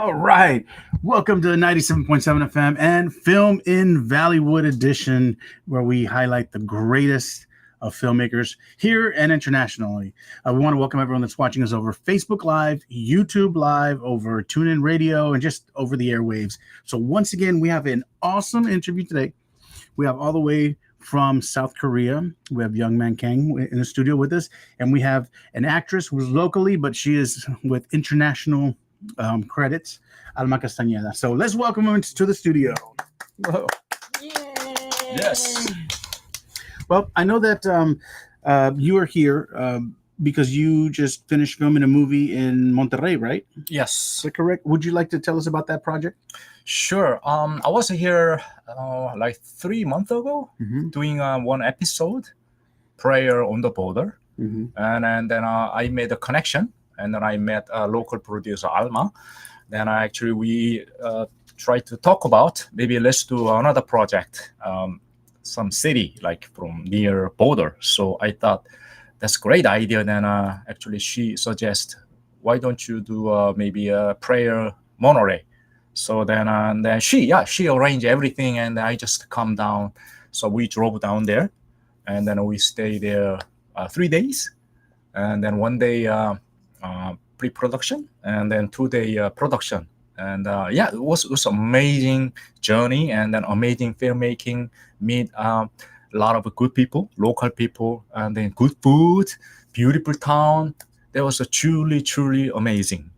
All right. Welcome to 97.7 FM and Film in Valleywood edition, where we highlight the greatest of filmmakers here and internationally. We want to welcome everyone that's watching us over Facebook Live, YouTube Live, over TuneIn Radio, and just over the airwaves. So once again, we have an awesome interview today. We have all the way from South Korea. We have Young Man Kang in the studio with us, and we have an actress who's locally, but she is with international credits, Alma Castañeda. So let's welcome her to the studio. Whoa. Yay. Yes. Well, I know that you are here because you just finished filming a movie in Monterrey, right? Yes. Is that correct? Would you like to tell us about that project? Sure. I was here like 3 months ago doing one episode, Prayer on the Border. And then I made a connection, and then I met a local producer, Alma. Then we tried to talk about maybe let's do another project, some city like from near border. So I thought that's a great idea. Then actually she suggests, why don't you do maybe a Prayer Monterey? So then she arranged everything, and I just come down. So we drove down there, and then we stayed there 3 days, and then 1 day pre-production, and then 2-day production. And it was amazing journey, and then amazing filmmaking. Meet a lot of good people, local people, and then good food, beautiful town. That was a truly amazing.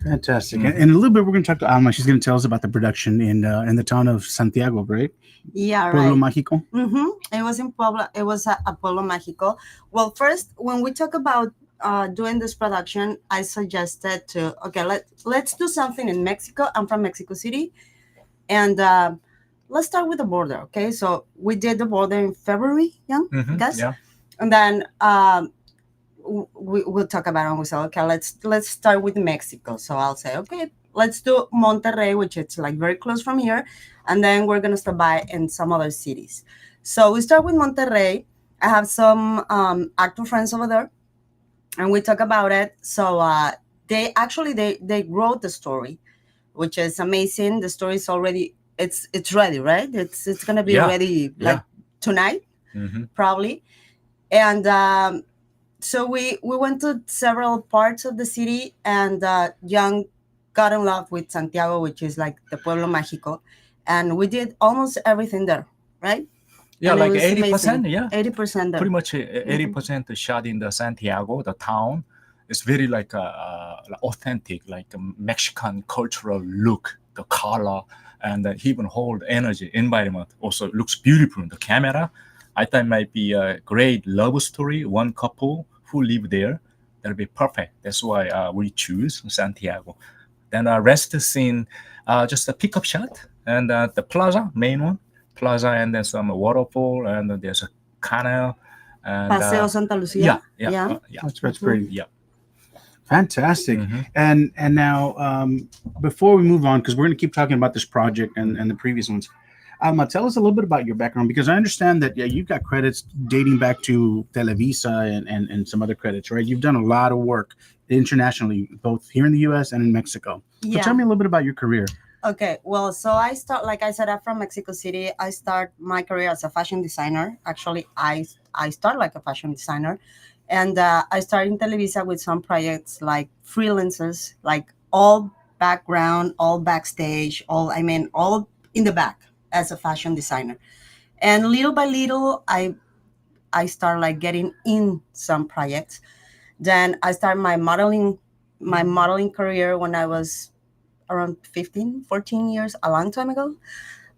Fantastic. And in a little bit, we're going to talk to Alma. She's going to tell us about the production in the town of Santiago, right? Yeah, Pueblo right. Mágico. It was in Pueblo. It was at Pueblo Mágico. Well, first, when we talk about doing this production, I suggested let's do something in Mexico. I'm from Mexico City, and let's start with the border. Okay, so we did the border in February, I guess, and then we'll talk about it. And we said, okay, let's start with Mexico. So I'll say, okay, let's do Monterrey, which it's like very close from here, and then we're gonna stop by in some other cities. So we start with Monterrey. I have some actor friends over there, and we talk about it. So they wrote the story, which is amazing. The story is already it's ready, right? It's gonna be ready like tonight, probably. And so we went to several parts of the city, and Young got in love with Santiago, which is like the Pueblo Mágico, and we did almost everything there, right? Yeah, And like it was 80%. amazing. Yeah, 80% there. pretty much 80% shot in the Santiago, the town. It's very like authentic, like a Mexican cultural look, the color, and even hold energy environment. Also looks beautiful in the camera. I thought it might be a great love story, one couple who live there. That'll be perfect. That's why we choose Santiago. Then rest scene, just a pickup shot, and the plaza, main one, plaza, and then some waterfall, and there's a canal. And, Paseo Santa Lucia. Yeah. That's pretty. Yeah. Fantastic. And now, before we move on, because we're going to keep talking about this project and the previous ones, Alma, tell us a little bit about your background, because I understand that you've got credits dating back to Televisa and some other credits, right? You've done a lot of work internationally, both here in the U.S. and in Mexico. So tell me a little bit about your career. Okay, well, so I start, like I said, I'm from Mexico City. I start my career as a fashion designer. Actually, I start like a fashion designer. And I started in Televisa with some projects like freelancers, like all background, all backstage, all in the back as a fashion designer. And little by little, I start like getting in some projects. Then I started my modeling career when I was around 14 years, a long time ago.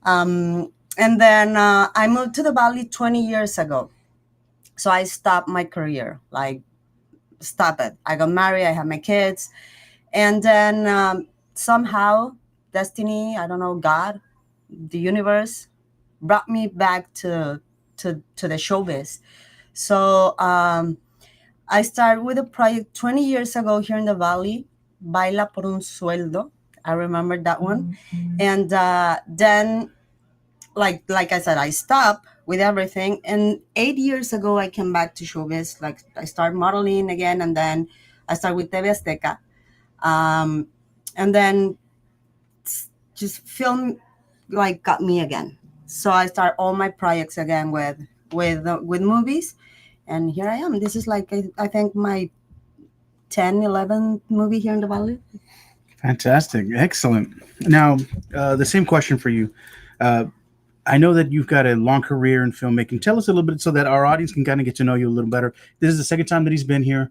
And then I moved to the Valley 20 years ago. So I stopped my career, like stop it. I got married, I had my kids. And then somehow destiny, I don't know, God, the universe brought me back to the showbiz. So I started with a project 20 years ago here in the Valley, Baila por un Sueldo. I remember that one. And then, like I said, I stopped with everything. And 8 years ago, I came back to showbiz. Like I started modeling again, and then I started with TV Azteca. And then just film like got me again. So I start all my projects again with movies, and here I am. This is like I think my 10, 11 movie here in the Valley. Fantastic. Excellent. Now, the same question for you. I know that you've got a long career in filmmaking. Tell us a little bit so that our audience can kind of get to know you a little better. This is the second time that he's been here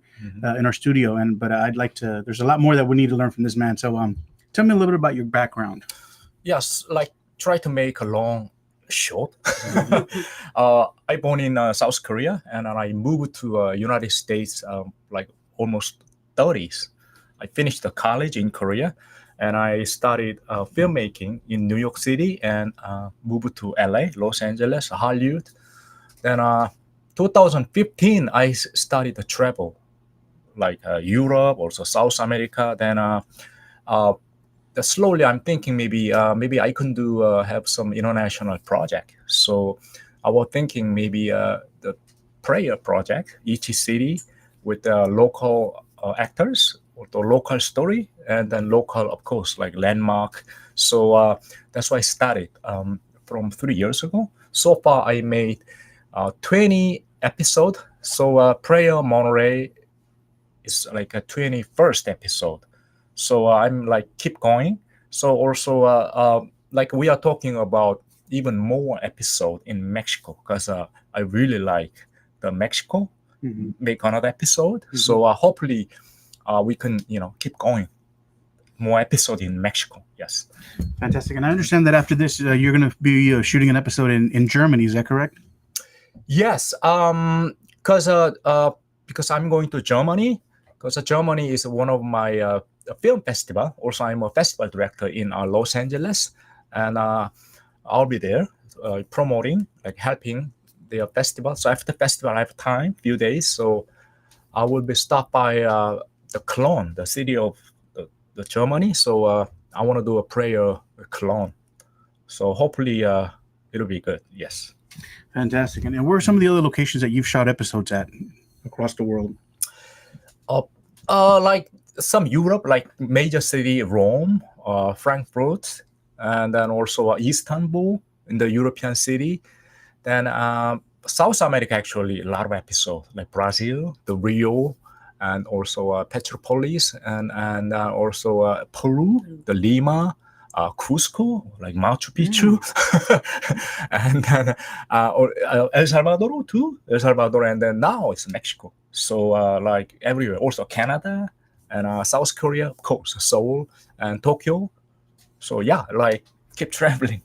in our studio, but I'd like to. There's a lot more that we need to learn from this man. So, tell me a little bit about your background. Yes, like try to make a long short. I born in South Korea, and I moved to United States like almost 30s. I finished the college in Korea, and I studied filmmaking in New York City and moved to LA, Los Angeles, Hollywood. Then 2015, I started to travel, like Europe, also South America. Then slowly I'm thinking maybe I can do have some international project. So I was thinking maybe the prayer project, each city with local actors, or the local story, and then local, of course, like landmark. So that's why I started from 3 years ago. So far, I made 20 episodes. So Prayer Monterey is like a 21st episode. So I'm like keep going. So also like we are talking about even more episode in Mexico, because I really like the Mexico. Make another episode. So hopefully we can keep going. More episode in Mexico. Yes. Fantastic. And I understand that after this, you're going to be shooting an episode in Germany. Is that correct? Yes. Because I'm going to Germany. Because Germany is one of my film festival. Also, I'm a festival director in Los Angeles, and I'll be there promoting, like helping their festival. So after the festival, I have time, few days. So I will be stopped by the Cologne, the city of the Germany. So I want to do a prayer Cologne. So hopefully it'll be good. Yes. Fantastic. And where are some of the other locations that you've shot episodes at across the world? Like some Europe, like major city, Rome, Frankfurt, and then also Istanbul in the European city. Then South America, actually, a lot of episodes, like Brazil, the Rio, and also Petropolis, and also Peru, the Lima, Cusco, like Machu Picchu, and then El Salvador too, and then now it's Mexico. So like everywhere, also Canada and South Korea, of course, Seoul and Tokyo. So yeah, like keep traveling.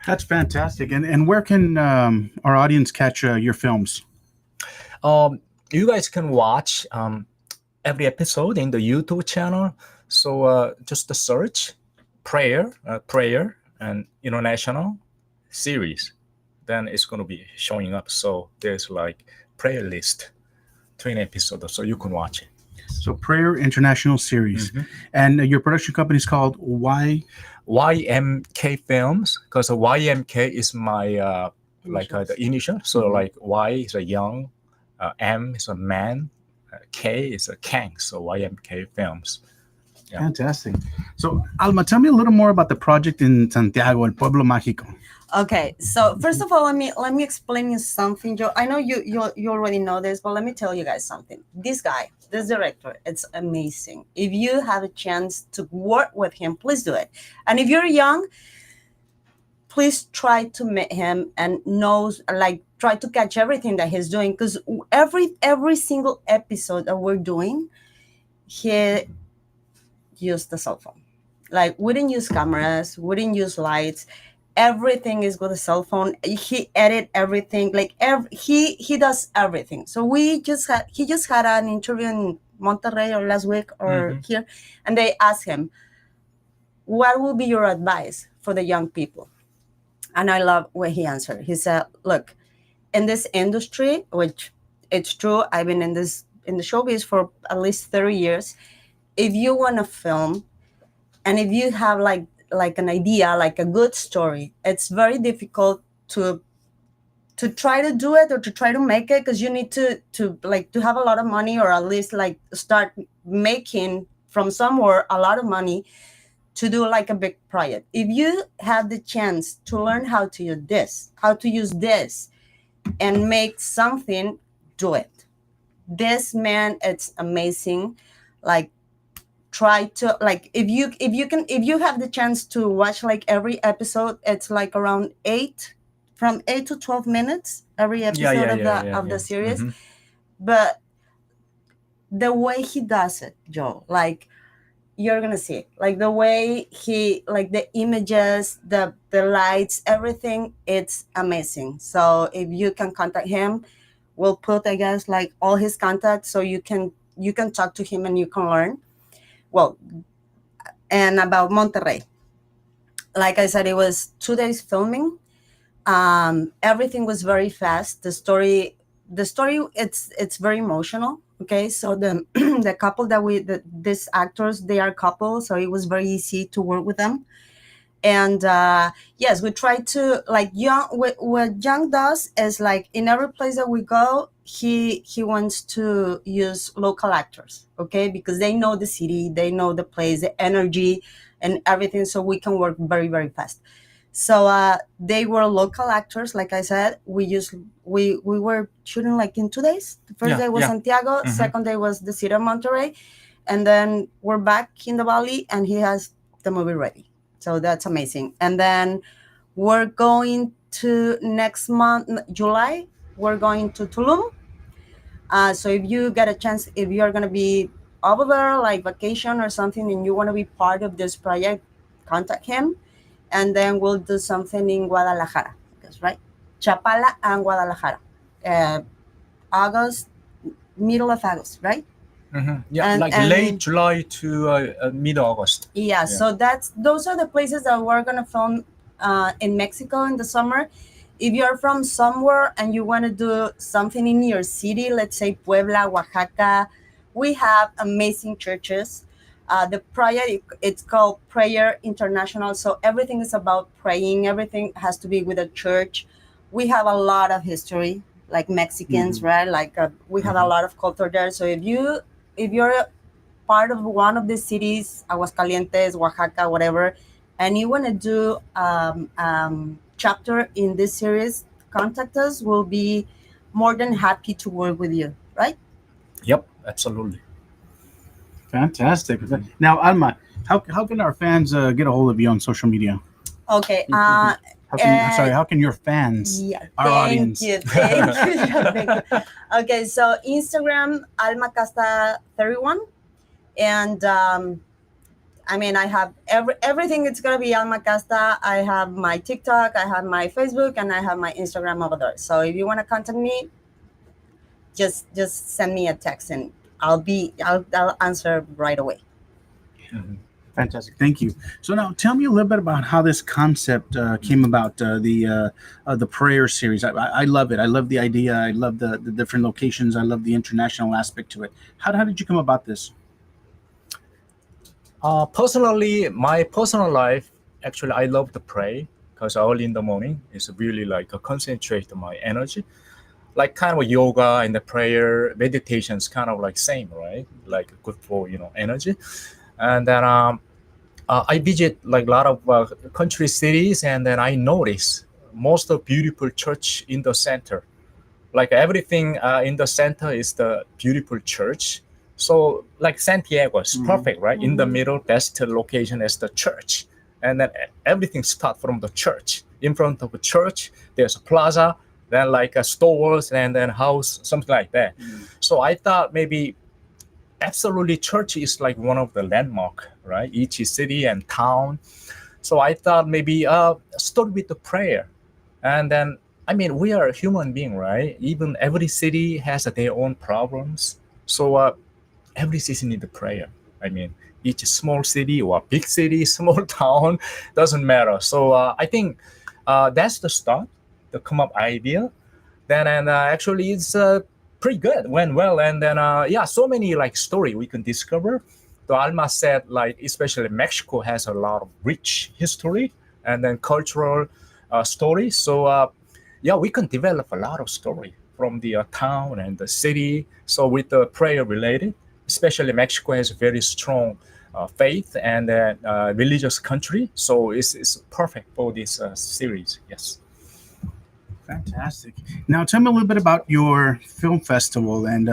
That's fantastic. And where can our audience catch your films? You guys can watch every episode in the YouTube channel. So just the search prayer and international series, then it's going to be showing up. So there's like prayer list, 20 episodes, so you can watch it. So Prayer International Series. And your production company is called YMK Films, because YMK is my like the initial. So like Y is a young, M is a man, K is a king. So YMK Films. Yeah. Fantastic. So Alma, tell me a little more about the project in Santiago, El Pueblo Mágico. Okay, so first of all, let me explain you something, Joe. I know you already know this, but let me tell you guys something. This director, it's amazing. If you have a chance to work with him, please do it. And if you're young, please try to meet him and try to catch everything that he's doing, because every single episode that we're doing, he used the cell phone. Like, we didn't use cameras, we didn't use lights. Everything is with a cell phone. He edit everything. Like he does everything. So he just had an interview in Monterrey or last week or here, and they asked him, "What will be your advice for the young people?" And I love what he answered. He said, "Look, in this industry, which it's true, I've been in the showbiz for at least 30 years. If you want to film, and if you have like an idea, like a good story, it's very difficult to try to do it or to try to make it, because you need to have a lot of money, or at least like start making from somewhere a lot of money to do like a big project. If you have the chance to learn how to use this and make something, do it. This man, it's amazing. Like, try to, like, if you have the chance to watch like every episode, it's like around 8 to 12 minutes every episode of the series. But the way he does it, Joe, like, you're gonna see it. Like, the way he, like, the images, the lights, everything, it's amazing. So if you can contact him, we'll put, I guess, like, all his contacts, so you can talk to him and you can learn. Well, and about Monterrey, like I said, it was 2 days filming. Everything was very fast. The story, it's very emotional. Okay, so the the couple these actors, they are couple, so it was very easy to work with them. And yes, we try to, like, what Young does is, like, in every place that we go, he wants to use local actors, okay, because they know the city, they know the place, the energy and everything, so we can work very, very fast. So they were local actors, like I said. We were shooting like in 2 days. The first day was Santiago, second day was the city of Monterrey, and then we're back in the valley, and he has the movie ready. So that's amazing. And then we're going to next month, July, we're going to Tulum. So if you get a chance, if you're going to be over there, like vacation or something, and you want to be part of this project, contact him. And then we'll do something in Guadalajara. That's right. Chapala and Guadalajara. Middle of August, right? Yeah, late July to mid-August. Yeah, so those are the places that we're gonna film in Mexico in the summer. If you're from somewhere and you want to do something in your city, let's say Puebla, Oaxaca, we have amazing churches. The project, it's called Prayer International. So everything is about praying. Everything has to be with a church. We have a lot of history, like Mexicans, right? Like we have a lot of culture there. So if you're part of one of the cities, Aguascalientes, Oaxaca, whatever, and you want to do chapter in this series, contact us. We'll be more than happy to work with you, right? Yep, absolutely. Fantastic. Now, Alma, how can our fans get a hold of you on social media? Okay. How can your fans, our audience? Thank you. Okay, so Instagram, AlmaCasta31. And I mean, I have everything. It's going to be Alma Casta. I have my TikTok, I have my Facebook, and I have my Instagram over there. So if you want to contact me, just send me a text and I'll answer right away. Fantastic, thank you. So now, tell me a little bit about how this concept came about. The prayer series. I love it. I love the idea. I love the different locations. I love the international aspect to it. How did you come about this? Personally, my personal life, actually, I love to pray because early in the morning is really like concentrate my energy. Like kind of yoga and the prayer, meditations kind of like same, right? Like good for, energy. And then I visit like a lot of country cities, and then I notice most of beautiful church in the center. Like everything in the center is the beautiful church. So like Santiago is perfect, right? In the middle, best location is the church. And then everything starts from the church. In front of the church, there's a plaza, then like stores, and then house, something like that. So I thought maybe absolutely church is like one of the landmark, right? Each city and town. So I thought maybe start with the prayer. And then, I mean, we are a human being, right? Even every city has their own problems. So every city needs a prayer. I mean, each small city or big city, small town, doesn't matter. So I think that's the start, the come up idea. Then and actually it's pretty good, went well. And then so many like story we can discover. So Alma said like especially Mexico has a lot of rich history and then cultural stories. So we can develop a lot of story from the town and the city. So with the prayer related, especially Mexico has very strong faith and religious country. So it's perfect for this series. Yes. Fantastic. Now, tell me a little bit about your film festival, and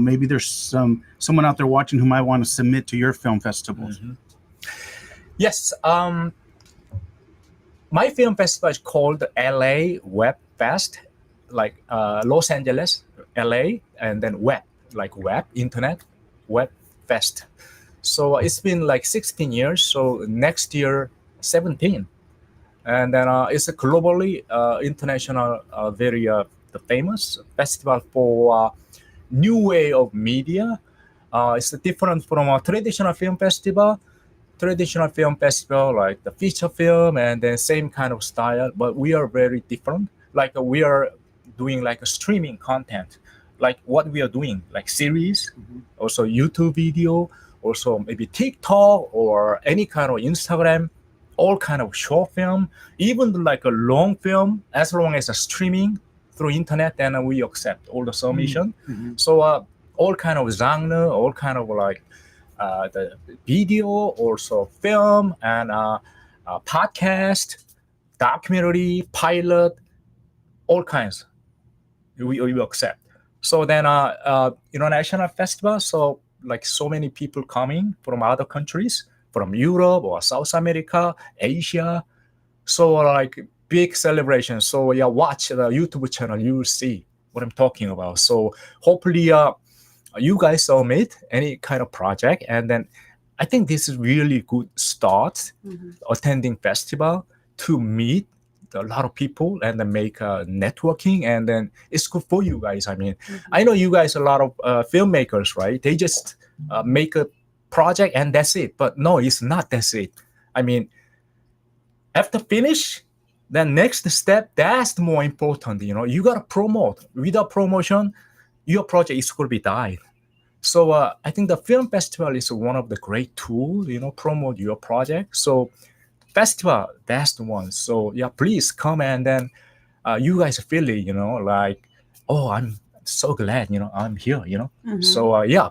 maybe there's someone out there watching who might want to submit to your film festivals. Mm-hmm. Yes. My film festival is called LA Web Fest, like Los Angeles, LA, and then web, like web, internet, web fest. So it's been like 16 years. So next year, 17. And then it's a globally international, very famous festival for new way of media. It's different from a traditional film festival. Traditional film festival, like the feature film, and then same kind of style, but we are very different. Like we are doing like a streaming content, like what we are doing, like series, also YouTube video, also maybe TikTok or any kind of Instagram, all kind of short film, even like a long film, as long as a streaming through internet, then we accept all the submission. So all kind of genre, all kind of like the video, also film, and podcast, documentary, pilot, all kinds we accept. So then international festival, so like so many people coming from other countries, from Europe or South America, Asia. So like big celebration. So yeah, watch the YouTube channel, you will see what I'm talking about. So hopefully you guys submit any kind of project, and then I think this is really good start attending festival to meet a lot of people and then make networking, and then it's good for you guys. I mean, I know you guys a lot of filmmakers, right? They just make a project and that's it, but no, it's not that's it. I mean, after finish, then next step, that's the more important. You gotta promote. Without promotion, your project is going to be died. So I think the film festival is one of the great tools, promote your project. So festival, that's the one. So yeah, please come, and then you guys feel it, like, oh, I'm so glad, I'm here, So yeah,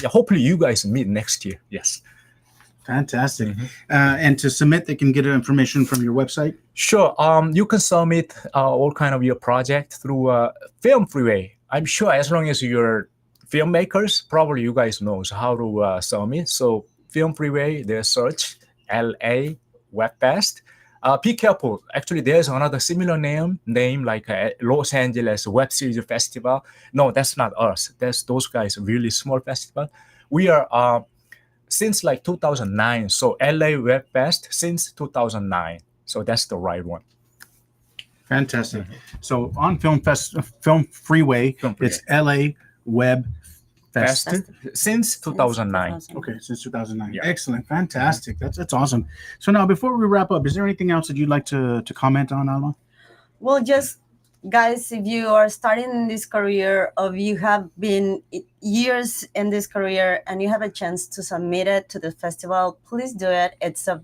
hopefully you guys meet next year. Yes. Fantastic. And to submit, they can get information from your website? Sure. You can submit all kind of your project through Film Freeway. I'm sure as long as you're filmmakers, probably you guys knows how to submit. So Film Freeway, they search LA Webfest. Be careful. Actually, there's another similar name like Los Angeles Web Series Festival. No, that's not us. That's those guys, really small festival. We are since like 2009. So LA Webfest since 2009. So that's the right one. Fantastic. So on Film Freeway, it's LA Web Fest since 2009. Okay, since 2009. Yeah. Excellent. Fantastic. That's awesome. So now, before we wrap up, is there anything else that you'd like to comment on, Alma? Well, just guys, if you are starting in this career, or you have been years in this career and you have a chance to submit it to the festival, please do it. It's a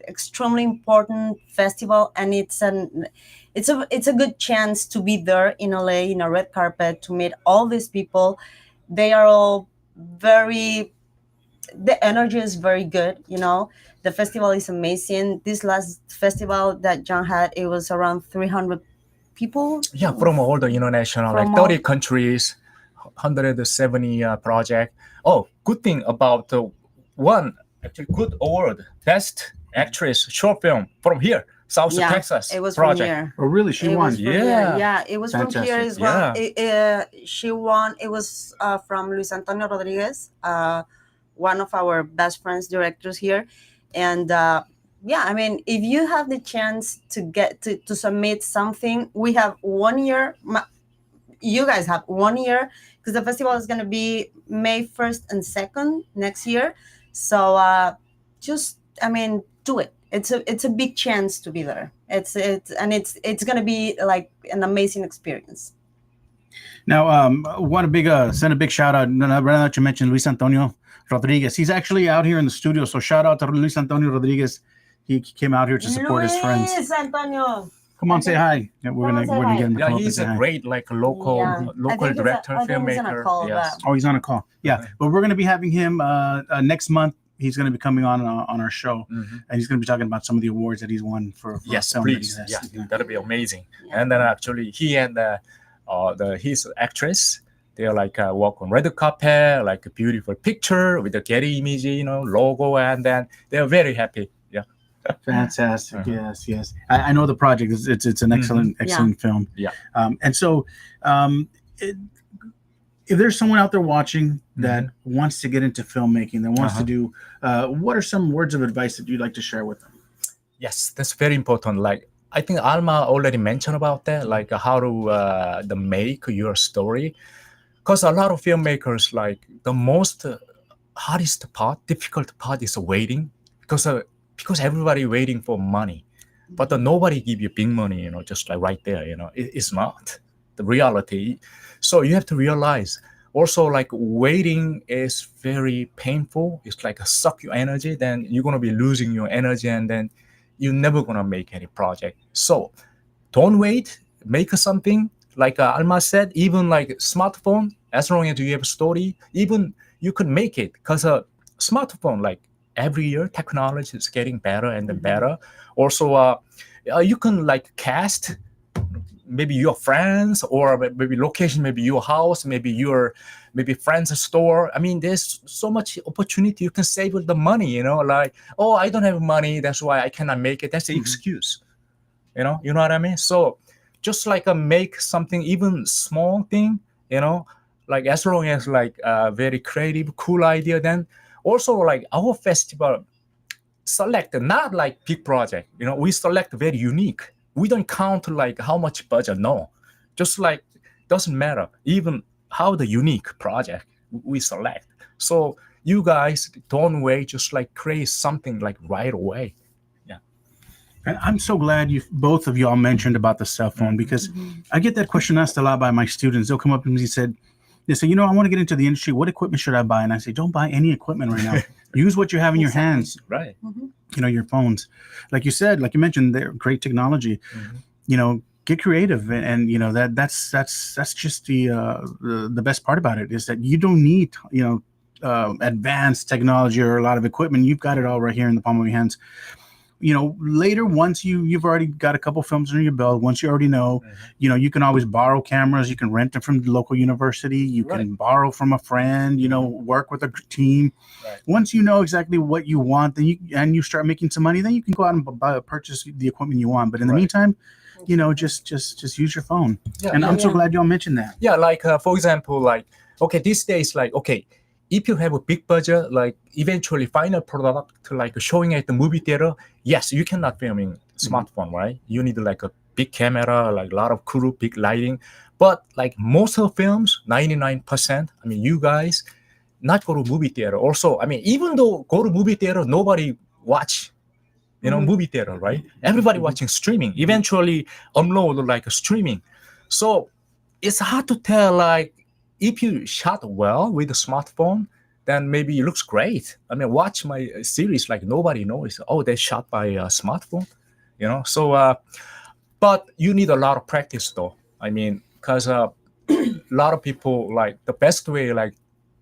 extremely important festival, and it's a good chance to be there in LA in a red carpet to meet all these people. They are all the energy is very good. The festival is amazing. This last festival that John had, it was around 300 people. Yeah, from all the international, like 30 countries, 170 project. Oh, good thing about one actually good award, best actress short film from here, South Texas. It was project. from here. Oh, really? She won? Yeah, it was Fantastic. from here as well. Yeah. She won. It was from Luis Antonio Rodriguez, one of our best friends directors here. And I mean, if you have the chance to get to submit something, we have 1 year. You guys have 1 year, because the festival is going to be May 1st and 2nd next year. So do it. It's a big chance to be there. It's going to be like an amazing experience. Now, want to send a big shout out. Now that you mentioned Luis Antonio Rodriguez, he's actually out here in the studio. So shout out to Luis Antonio Rodriguez. He came out here to support his friends. Luis Antonio, come on, say hi. Yeah, we're gonna get him to come up he's and say a hi. great local director, I think filmmaker. he's on a call, Yes. Oh, he's on a call. Yeah, but we're gonna be having him next month he's going to be coming on our show, and he's going to be talking about some of the awards that he's won for yes, film please. that he Yeah, has. that'll be amazing. And then actually, he and his actress, they like walk on red carpet, like a beautiful picture with the Getty image, logo, and then they're very happy. Yeah. Fantastic. Yes. I know the project. It's an excellent film. Yeah. And so, if there's someone out there watching that wants to get into filmmaking, that wants to do, what are some words of advice that you'd like to share with them? Yes, that's very important. Like I think Alma already mentioned about that, like how to make your story. Because a lot of filmmakers, like the most hardest part, difficult part is waiting, because everybody waiting for money, but nobody give you big money, just like right there. It's not the reality. So you have to realize also, like, waiting is very painful. It's like a suck your energy. Then you're gonna be losing your energy, and then you're never gonna make any project. So don't wait. Make something. Like Alma said, even like smartphone, as long as you have a story, even you could make it, because a smartphone, like every year, technology is getting better and better. Also, you can like cast maybe your friends, or maybe location, maybe your house, maybe friend's store. I mean, there's so much opportunity. You can save the money, like, oh, I don't have money, that's why I cannot make it. That's the excuse, you know what I mean? So just like make something, even small thing, like as long as like a very creative, cool idea, then also like our festival select not like big project, we select very unique. We don't count like how much budget, no, just like doesn't matter even how the unique project we select. So you guys don't wait, just like create something like right away. And I'm so glad both of y'all mentioned about the cell phone, because I get that question asked a lot by my students. They'll come up to me and say, I want to get into the industry. What equipment should I buy? And I say, don't buy any equipment right now. Use what you have in your hands. Right. Your phones. Like you said, like you mentioned, they're great technology. Get creative, and that's just the best part about it, is that you don't need advanced technology or a lot of equipment. You've got it all right here in the palm of your hands. Later, once you've already got a couple films under your belt, once you already know, you can always borrow cameras. You can rent them from the local university. You can borrow from a friend, work with a team. Right. Once you know exactly what you want, then you start making some money, then you can go out and purchase the equipment you want. But in the meantime, just use your phone. And I'm so glad y'all mentioned that. Yeah, like for example, like, okay, these days, like, okay, if you have a big budget, like eventually final product like showing at the movie theater, yes, you cannot film in smartphone, right? You need like a big camera, like a lot of crew, big lighting. But like most of films, 99%, I mean, you guys not go to movie theater. Also, I mean, even though go to movie theater, nobody watch, movie theater, right? Everybody watching streaming. Eventually upload like a streaming. So it's hard to tell, like, if you shot well with a smartphone, then maybe it looks great. I mean, watch my series, like nobody knows, oh, they shot by a smartphone, So, but you need a lot of practice, though. I mean, because a lot of people, like, the best way, like,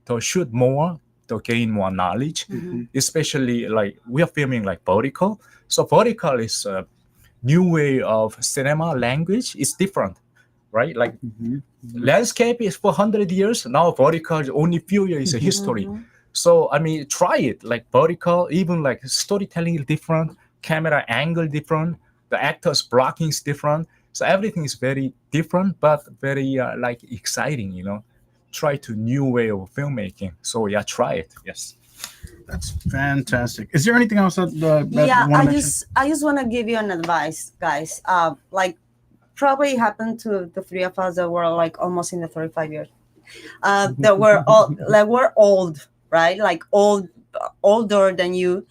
to shoot more, to gain more knowledge, especially like we are filming like vertical. So vertical is a new way of cinema language. It's different, right? Like landscape is for 100 years. Now vertical is only few years history. So, I mean, try it, like vertical, even like storytelling is different, camera angle different, the actors blocking is different. So everything is very different, but very like exciting, Try to new way of filmmaking. So yeah, try it. Yes. That's fantastic. Is there anything else that I just want to give you an advice, guys. Like, probably happened to the three of us that were like almost in the 35 years. That were all like, we're old, right? Like older than you.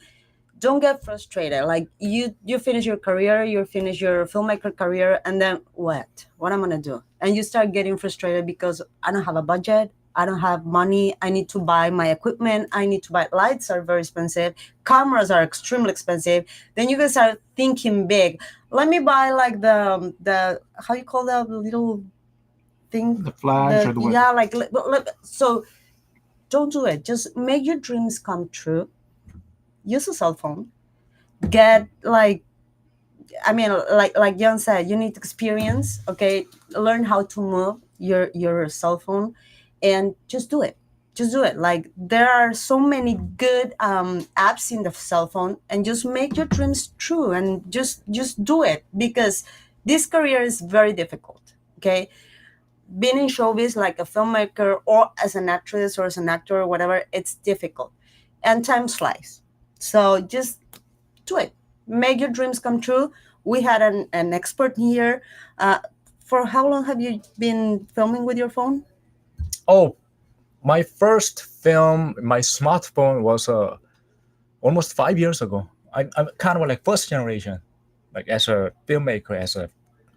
Don't get frustrated. Like you finish your career, you finish your filmmaker career, and then what am I gonna do? And you start getting frustrated because I don't have a budget, I don't have money, I need to buy my equipment, I need to buy lights are very expensive, cameras are extremely expensive. Then you can start thinking big. Let me buy like the how you call that little thing? The flags or the yeah, like so don't do it. Just make your dreams come true. use a cell phone. Get like, I mean, like John said, you need experience. Okay, learn how to move your cell phone, and just do it. Just do it. Like there are so many good apps in the cell phone, and just make your dreams true, and just do it, because this career is very difficult. Okay, being in showbiz like a filmmaker or as an actress or as an actor or whatever, it's difficult, and time flies. So just do it. Make your dreams come true. We had an expert here. For how long have you been filming with your phone? Oh, my first film, my smartphone was almost 5 years ago. I'm kind of like first generation, like as a filmmaker, as a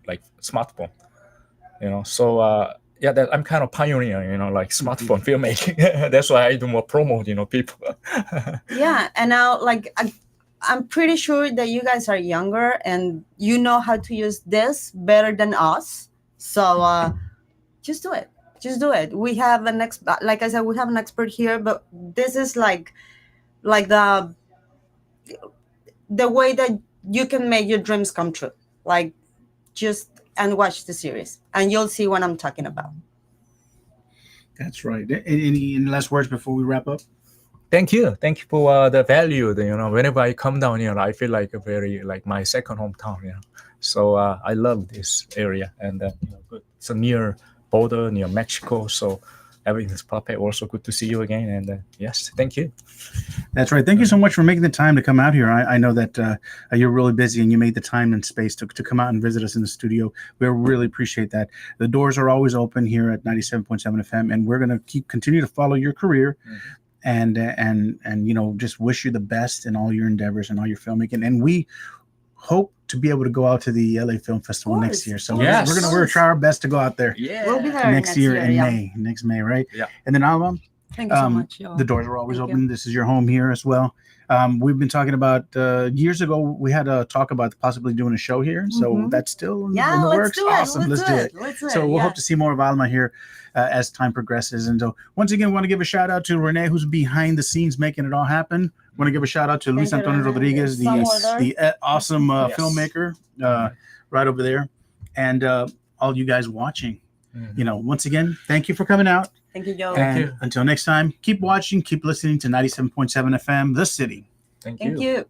like smartphone, So yeah, that I'm kind of pioneer, like smartphone filmmaking. That's why I do more promo, people. Yeah, and now like I'm pretty sure that you guys are younger and you know how to use this better than us. So just do it. Just do it. We have like I said, we have an expert here, but this is like the way that you can make your dreams come true. Like just and watch the series, and you'll see what I'm talking about. That's right. Any last words before we wrap up? Thank you for the value. Whenever I come down here, I feel like a very like my second hometown. So I love this area, and it's near border near Mexico, so everything is perfect. Also good to see you again, and yes, thank you. That's right. Thank you so much for making the time to come out here. I know that you're really busy, and you made the time and space to come out and visit us in the studio. We really appreciate that. The doors are always open here at 97.7 FM, and we're going to continue to follow your career. And just wish you the best in all your endeavors and all your filmmaking. And we hope to be able to go out to the LA Film Festival next year. So yes. we're gonna try our best to go out there. Yeah, we'll be there next year in May. Next May, right? Yeah. And then Alma, thank you so much. the doors are always Thank open. you. This is your home here as well. We've been talking about years ago. We had a talk about possibly doing a show here. So that's still in the works. Do it. Awesome. Let's do it. So we'll yeah. hope to see more of Alma here as time progresses. And so once again, want to give a shout out to Renee, who's behind the scenes making it all happen. Want to give a shout out to Luis Antonio Rodriguez, the awesome filmmaker right over there, and all you guys watching. Once again, thank you for coming out. Thank you, Joe. And until next time, keep watching, keep listening to 97.7 FM, The City. Thank you.